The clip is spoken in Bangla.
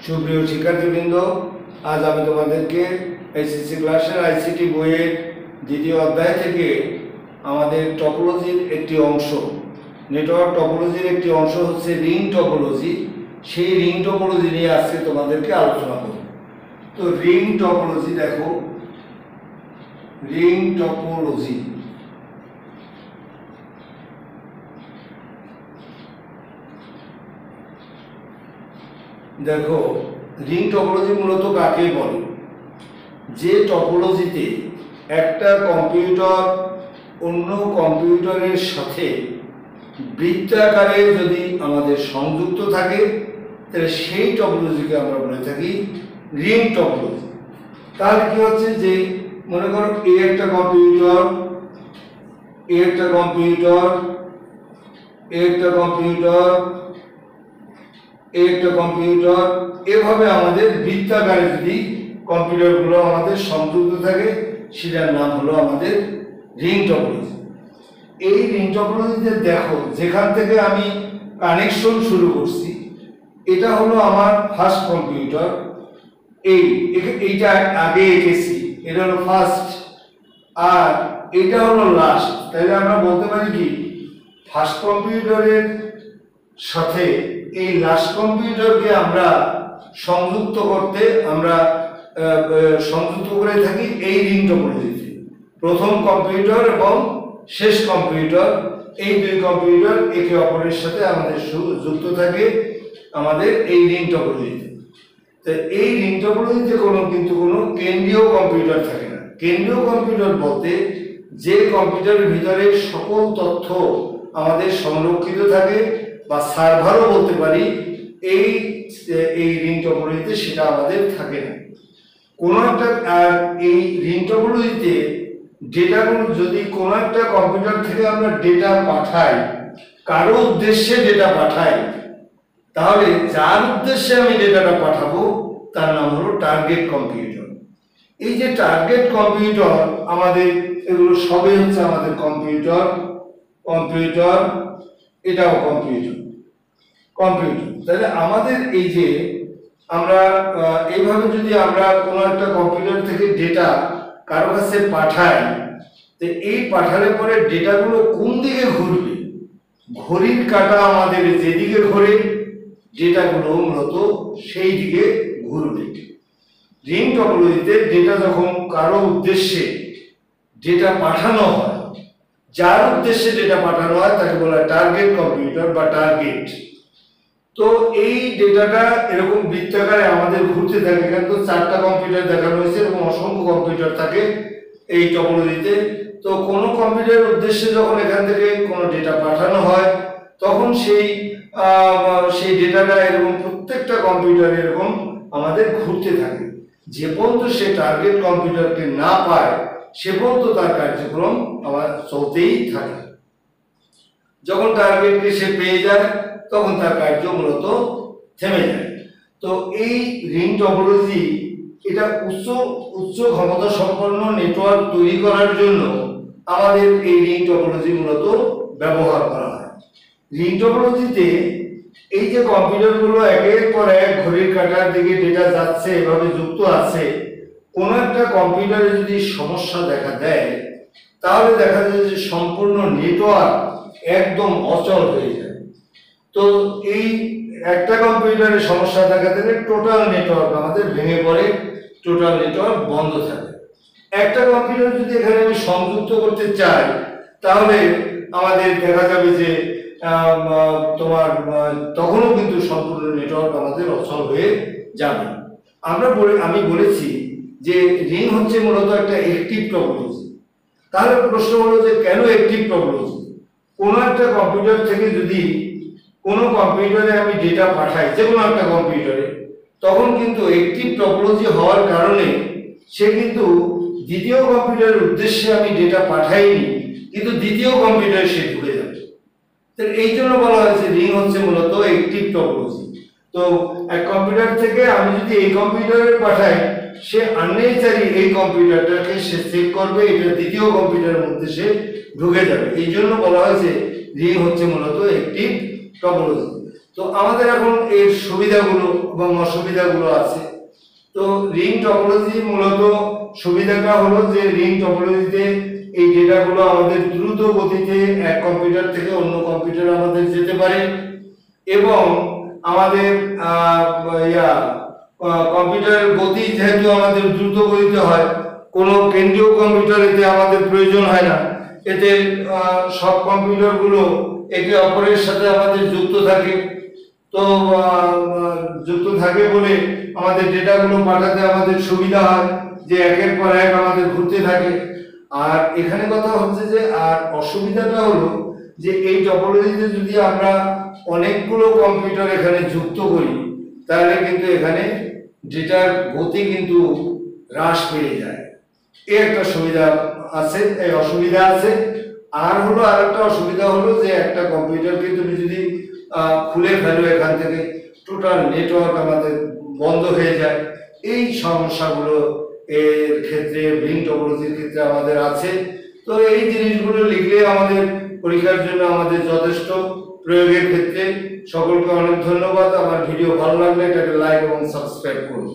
সুপ্রিয় শিক্ষার্থীবৃন্দ, আজ আমি তোমাদেরকে এসএসসি ক্লাসের আইসিটি বইয়ের দ্বিতীয় অধ্যায় থেকে আমাদের টপোলজির একটি অংশ, নেটওয়ার্ক টপোলজির একটি অংশ হচ্ছে রিং টপোলজি। সেই রিং টপোলজি নিয়ে আজকে তোমাদেরকে আলোচনা করব। তো রিং টপোলজি, দেখো রিং টপোলজি। দেখো, রিং টপোলজি মূলত কাকে বলে? যে টপোলজিতে একটা কম্পিউটার অন্য কম্পিউটারের সাথে বৃত্তাকারে যদি আমাদের সংযুক্ত থাকে, তাহলে সেই টপোলজিকে আমরা বলে থাকি রিং টপোলজি। তাহলে কি হচ্ছে যে, মনে করো এই একটা কম্পিউটার, এই একটা কম্পিউটার, এই একটা কম্পিউটার, একটা কম্পিউটার, এভাবে আমাদের বৃত্তাকারে যদি কম্পিউটারগুলো আমাদের সংযুক্ত থাকে, সেটার নাম হলো আমাদের রিং টপোলজি। এই রিং টপোলজিতে দেখো, যেখান থেকে আমি কানেকশন শুরু করছি, এটা হলো আমার ফার্স্ট কম্পিউটার। এইটা আগে এঁকেছি, এটা হলো ফার্স্ট, আর এটা হলো লাস্ট। তাহলে আমরা বলতে পারি কি, ফার্স্ট কম্পিউটারের সাথে এই লাস্ট কম্পিউটারকে আমরা সংযুক্ত করতে সংযুক্ত করে থাকি এই রিং টপোলজিতে। প্রথম কম্পিউটার এবং শেষ কম্পিউটার, এই দুই কম্পিউটার একে অপরের সাথে আমাদের যুক্ত থাকে আমাদের এই রিং টপোলজিতে। তো এই রিং টপোলজিতে কিন্তু কোনো কেন্দ্রীয় কম্পিউটার থাকে না। কেন্দ্রীয় কম্পিউটার বলতে যে কম্পিউটারের ভিতরে সকল তথ্য আমাদের সংরক্ষিত থাকে, বা সার্ভারও বলতে পারি, এই রিং টপোলজিতে সেটা আমাদের থাকে না। কোনো একটা এই রিং টপোলজিতে ডেটাগুলো যদি কোনো একটা কম্পিউটার থেকে আমরা ডেটা পাঠাই, কারো উদ্দেশ্যে ডেটা পাঠাই, তাহলে যার উদ্দেশ্যে আমি ডেটাটা পাঠাবো তার নাম হলো টার্গেট কম্পিউটার। এই যে টার্গেট কম্পিউটার, আমাদের এগুলো সবই হচ্ছে আমাদের কম্পিউটার। এটাও কম্পিউটার। তাহলে আমাদের এই যে আমরা এইভাবে যদি আমরা কোনো একটা কম্পিউটার থেকে ডেটা কারো কাছে পাঠাই, তো এই পাঠালে পরে ডেটাগুলো কোন দিকে ঘুরবে? ঘড়ির কাঁটা আমাদের যেদিকে ঘোরে, ডেটাগুলো মূলত সেই দিকে ঘুরবে। রিং টপোলজিতে ডেটা যখন কারো উদ্দেশ্যে ডেটা পাঠানো হয়, যার উদ্দেশ্যে ডেটা পাঠানো হয় তাকে বলা হয় টার্গেট কম্পিউটার বা টার্গেট। তো এই ডেটাটা এরকম বৃত্তাকারে আমাদের ঘুরতে থাকে। এখানে তো 4টা কম্পিউটার দেখানো হয়েছে, এবং অসংখ্য কম্পিউটার থাকে এই টপোলজিতে। তো কোনো কম্পিউটারের উদ্দেশ্যে যখন এখান থেকে কোনো ডেটা পাঠানো হয়, তখন সেই ডেটাটা এরকম প্রত্যেকটা কম্পিউটার এরকম আমাদের ঘুরতে থাকে। যে পর্যন্ত সে টার্গেট কম্পিউটারকে না পায়, সে পর্যন্ত তার কার্যক্রম আবার চলতেই থাকে। যখন টার্গেটকে সে পেয়ে যায়, তখন তার কার্য মূলত থেমে যায়। তো এই রিং টপোলজি, এটা উচ্চ ক্ষমতা সম্পন্ন নেটওয়ার্ক তৈরি করার জন্য আমাদের এই রিং টপোলজি মূলত ব্যবহার করা হয়। রিং টপোলজিতে এই যে কম্পিউটারগুলো একের পর এক ঘড়ির কাঁটার দিকে ডেটা যাচ্ছে, এভাবে যুক্ত আছে, কোনো একটা কম্পিউটারে যদি সমস্যা দেখা দেয়, তাহলে দেখা যায় যে সম্পূর্ণ নেটওয়ার্ক একদম অচল হয়ে যায়। তো এই একটা কম্পিউটারে সমস্যা দেখা দিলে টোটাল নেটওয়ার্ক আমাদের ভেঙে পড়ে, টোটাল নেটওয়ার্ক বন্ধ থাকে। একটা কম্পিউটার যদি এখানে আমি সংযুক্ত করতে চাই, তাহলে আমাদের দেখা যাবে যে তখনও কিন্তু সম্পূর্ণ নেটওয়ার্ক আমাদের অচল হয়ে যাবে। আমি বলেছি যে রিং হচ্ছে মূলত একটা অ্যাক্টিভ টপোলজি। তাহলে প্রশ্ন হলো যে কেন অ্যাক্টিভ টপোলজি? কোনো একটা কম্পিউটার থেকে যদি কোনো কম্পিউটারে আমি ডেটা পাঠাই, যে কোনো একটা কম্পিউটারে, তখন কিন্তু অ্যাক্টিভ টপোলজি হওয়ার কারণে সে কিন্তু দ্বিতীয় কম্পিউটারের উদ্দেশ্যে আমি ডেটা পাঠাইনি, কিন্তু দ্বিতীয় কম্পিউটারে সে ঢুকে যাবে। তো এই জন্য বলা হয়েছে রিং হচ্ছে মূলত অ্যাক্টিভ টপোলজি। তো এক কম্পিউটার থেকে আমি যদি এই কম্পিউটারে পাঠাই, সে আননেসেসারি এই কম্পিউটারটাকে সে চেক করবে, এটা দ্বিতীয় কম্পিউটারের মধ্যে সে ঢুকে যাবে। এই জন্য বলা হয়েছে রিং হচ্ছে মূলত অ্যাক্টিভ টপোলজি। তো আমাদের এখন এর সুবিধাগুলো এবং অসুবিধাগুলো আছে। তো রিং টপোলজি মূলত সুবিধাটা হলো যে রিং টপোলজিতে এই ডেটাগুলো আমাদের দ্রুত গতিতে এক কম্পিউটার থেকে অন্য কম্পিউটারে আমাদের যেতে পারে এবং আমাদের কম্পিউটারের গতি যেহেতু আমাদের দ্রুত গতিতে হয়, কোনো কেন্দ্রীয় কম্পিউটারেতে আমাদের প্রয়োজন হয় না। এতে সব কম্পিউটারগুলো একে অপরের সাথে আমাদের যুক্ত থাকে। তো যুক্ত থাকে বলে আমাদের ডেটাগুলো পাঠাতে আমাদের সুবিধা হয়, যে একের পর এক আমাদের ঘুরতে থাকে। আর এখানে কথা হচ্ছে যে আর অসুবিধাটা হলো যে এই টপোলজিতে যদি আমরা অনেকগুলো কম্পিউটার এখানে যুক্ত করি তাহলে কিন্তু এখানে ডেটার গতি কিন্তু হ্রাস পেয়ে যায়। এই একটা সুবিধা আছে, এই অসুবিধা আছে। আর হলো আরেকটা অসুবিধা হলো যে একটা কম্পিউটারকে তুমি যদি খুলে ফেলো, এখান থেকে টোটাল নেটওয়ার্ক আমাদের বন্ধ হয়ে যায়। এই সমস্যাগুলো এর ক্ষেত্রে রিং টপোলজির ক্ষেত্রে আমাদের আছে। তো এই জিনিসগুলো লিখলে আমাদের পরীক্ষার জন্য আমাদের যথেষ্ট প্রয়োগের ক্ষেত্রে। সকলকে অনেক ধন্যবাদ। আমার ভিডিও ভালো লাগলে এটাকে লাইক এবং সাবস্ক্রাইব করুন।